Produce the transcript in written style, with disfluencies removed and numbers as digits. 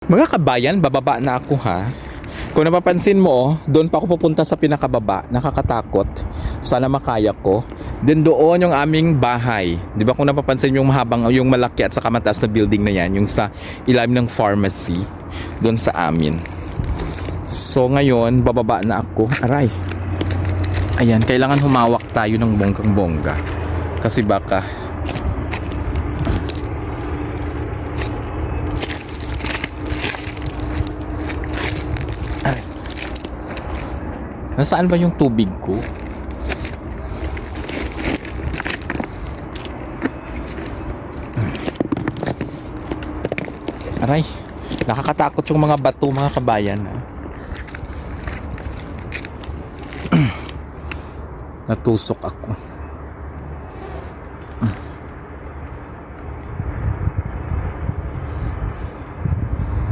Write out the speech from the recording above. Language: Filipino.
Mga kabayan, bababa na ako ha. Kung napapansin mo, doon pa ako pupunta sa pinakababa. Nakakatakot. Sana makaya ko. Then doon yung aming bahay. 'Di ba kung napapansin yung mahabang, yung malaki at saka mataas na building na yan, yung sa ilalim ng pharmacy, doon sa amin. So ngayon, bababa na ako. Aray. Ayan, kailangan humawak tayo ng bonggang-bongga. Kasi baka nasaan ba yung tubig ko? Aray, nakakatakot yung mga bato, mga kabayan. Natusok ako.